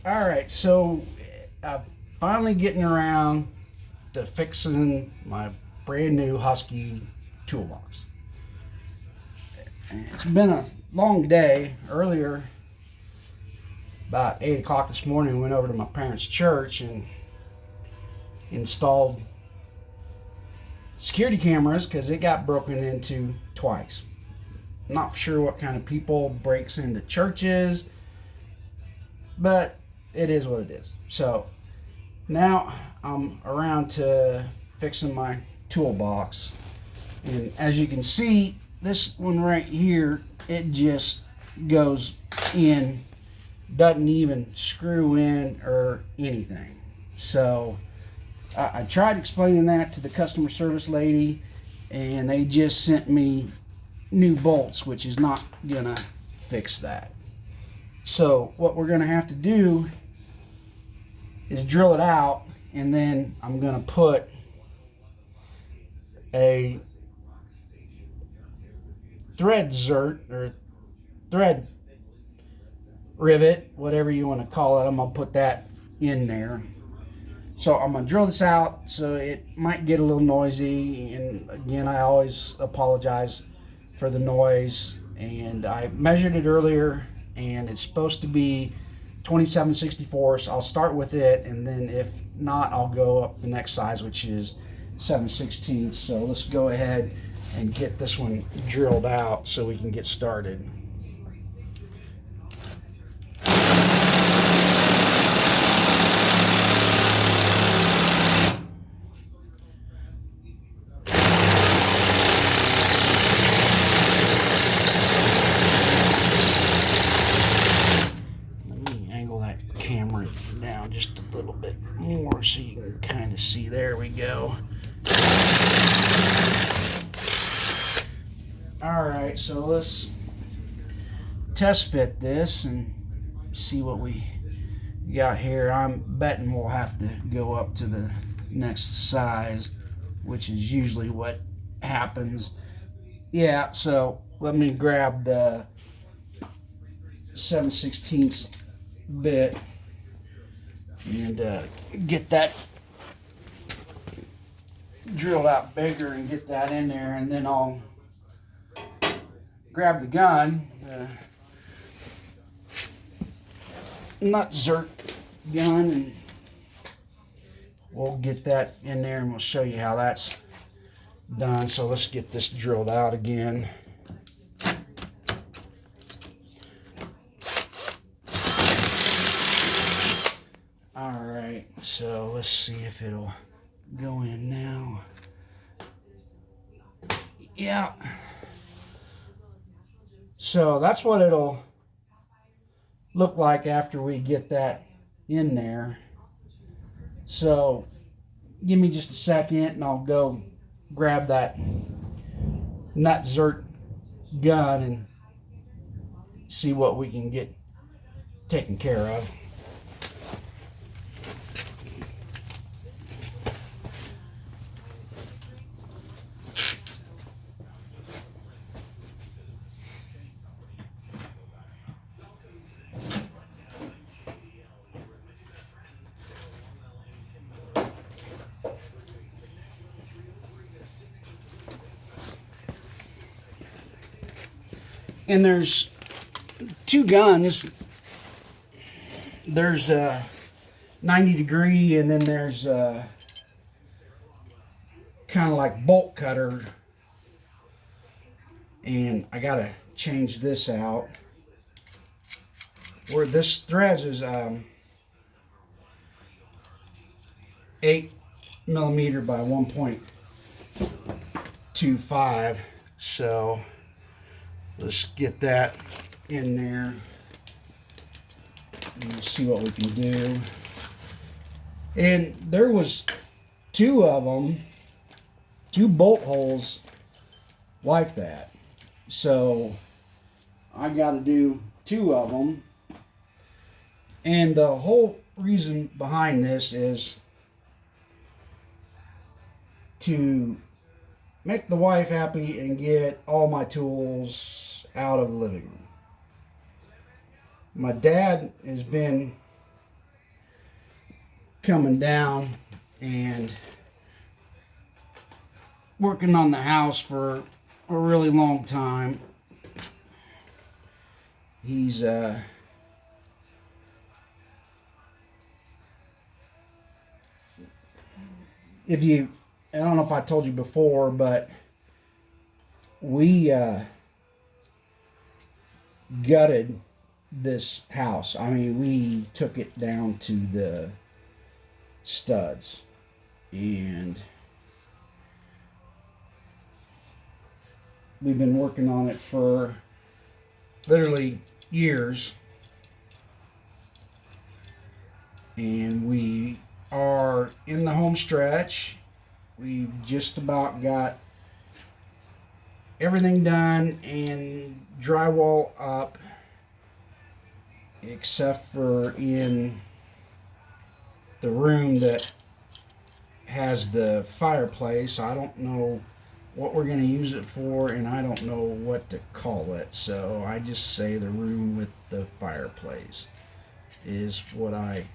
All right, so I'm finally getting around to fixing my brand new Husky toolbox. It's been a long day. Earlier, about 8 o'clock this morning, we went over to my parents' church and installed security cameras because it got broken into twice. Not sure what kind of people breaks into churches, but it is what it is. So now I'm around to fixing my toolbox, and as you can see, this one right here, it just goes in, doesn't even screw in or anything. So I tried explaining that to the customer service lady, and they just sent me new bolts, which is not gonna fix that. So what we're gonna have to do is drill it out, and then I'm gonna put a thread zert or thread rivet, whatever you want to call it. I'm gonna put that in there. So I'm gonna drill this out, so it might get a little noisy, and again, I always apologize for the noise. And I measured it earlier, and it's supposed to be 27/64. So I'll start with it, and then if not, I'll go up the next size, which is 7/16. So let's go ahead and get this one drilled out so we can get started. Camera down just a little bit more so you can kind of see. There we go. All right, so let's test fit this and see what we got here. I'm betting we'll have to go up to the next size, which is usually what happens. Yeah, so let me grab the 7/16 bit and get that drilled out bigger and get that in there, and then I'll grab the gun, nut zert gun, and we'll get that in there and we'll show you how that's done. So let's get this drilled out again. Alright, so let's see if it'll go in now. Yeah. So that's what it'll look like after we get that in there. So give me just a second and I'll go grab that nut zert gun and see what we can get taken care of. And there's two guns. There's a 90-degree, and then there's a kind of like bolt cutter. And I gotta change this out. Where this threads is 8mm by 1.25. So let's get that in there and see what we can do. And there was two of them, two bolt holes like that. So I got to do two of them. And the whole reason behind this is to make the wife happy and get all my tools out of the living room. My dad has been coming down and working on the house for a really long time. He's if you, I don't know if I told you before, but we gutted this house. I mean, we took it down to the studs, and we've been working on it for literally years, and we are in the home stretch. We've just about got everything done and drywall up, except for in the room that has the fireplace. I don't know what we're going to use it for, and I don't know what to call it, so I just say the room with the fireplace is what I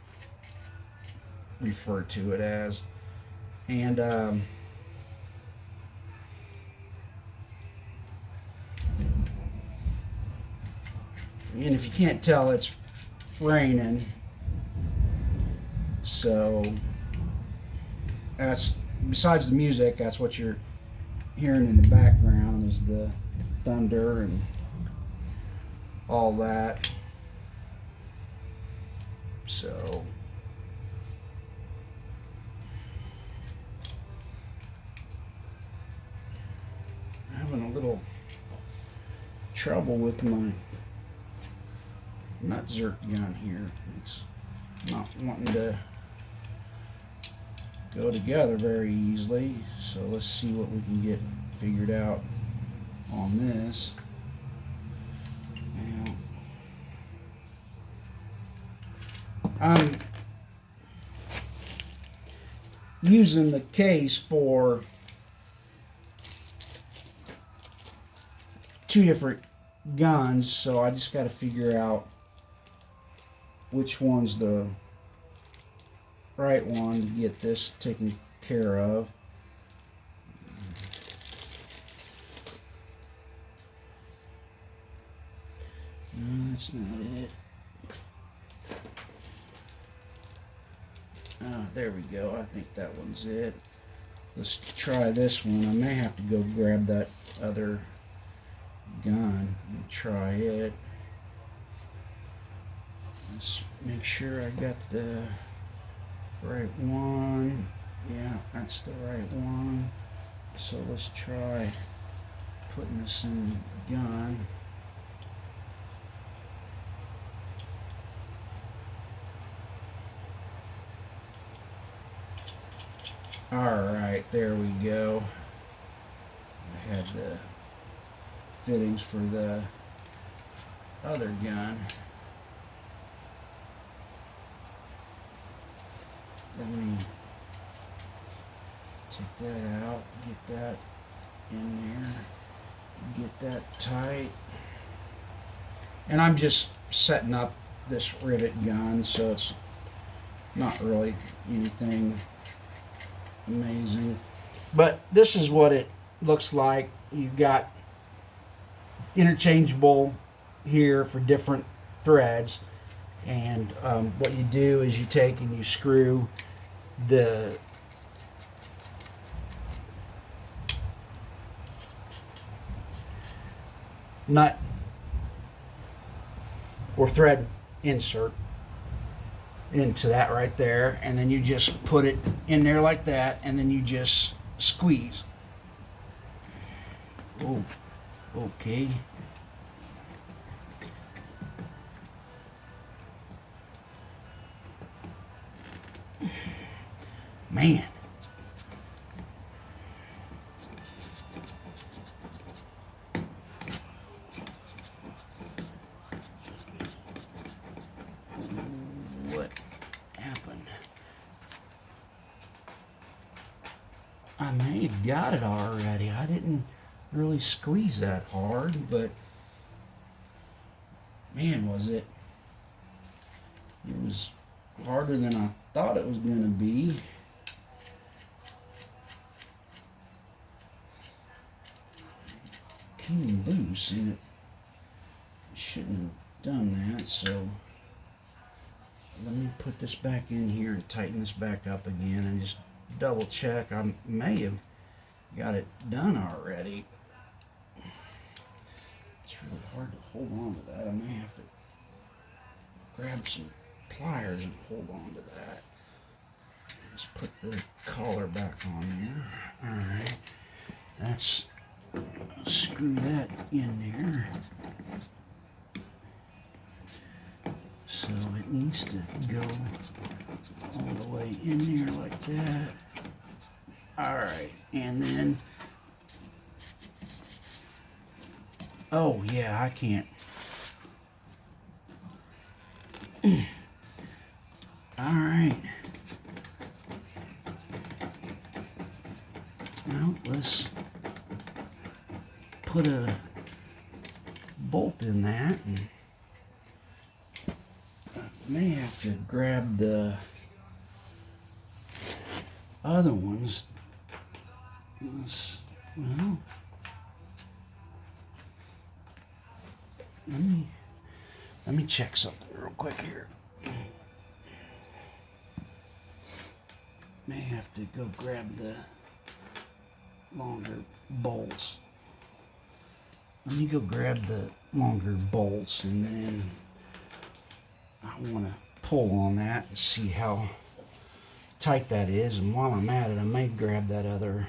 refer to it as. And and if you can't tell, it's raining, so that's, besides the music, that's what you're hearing in the background, is the thunder and all that. So I'm having a little trouble with my nutzert gun here. It's not wanting to go together very easily, so let's see what we can get figured out on this. Now, I'm using the case for two different guns, so I just got to figure out which one's the right one to get this taken care of. No, that's not it. Ah, there we go. I think that one's it. Let's try this one. I may have to go grab that other gun and try it. Let's make sure I got the right one. Yeah, that's the right one. So let's try putting this in the gun. Alright, there we go. I had the fittings for the other gun. Let me take that out, get that in there, get that tight. And I'm just setting up this rivet gun, so it's not really anything amazing. But this is what it looks like. You've got interchangeable here for different threads, and what you do is you take and you screw the nut or thread insert into that right there, and then you just put it in there like that, and then you just squeeze. Oh, okay. Man. What happened? I may have got it already. I didn't really squeeze that hard, but man, was it was harder than I thought it was going to be. Came loose and it shouldn't have done that, so let me put this back in here and tighten this back up again and just double check. I may have got it done already. It's really hard to hold on to that. I may have to grab some pliers and hold on to that. Just put the collar back on there. Alright, that's, screw that in there. So it needs to go all the way in there like that. Alright, and then, oh yeah, I can't. Alright. Now let's put a bolt in that, and I may have to grab the other ones. Well, let me check something real quick here. May have to go grab the longer bolts. Let me go grab the longer bolts, and then I want to pull on that and see how tight that is. And while I'm at it, I may grab that other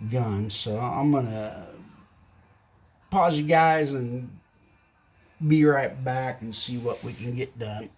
gun. So I'm gonna pause you guys and be right back and see what we can get done.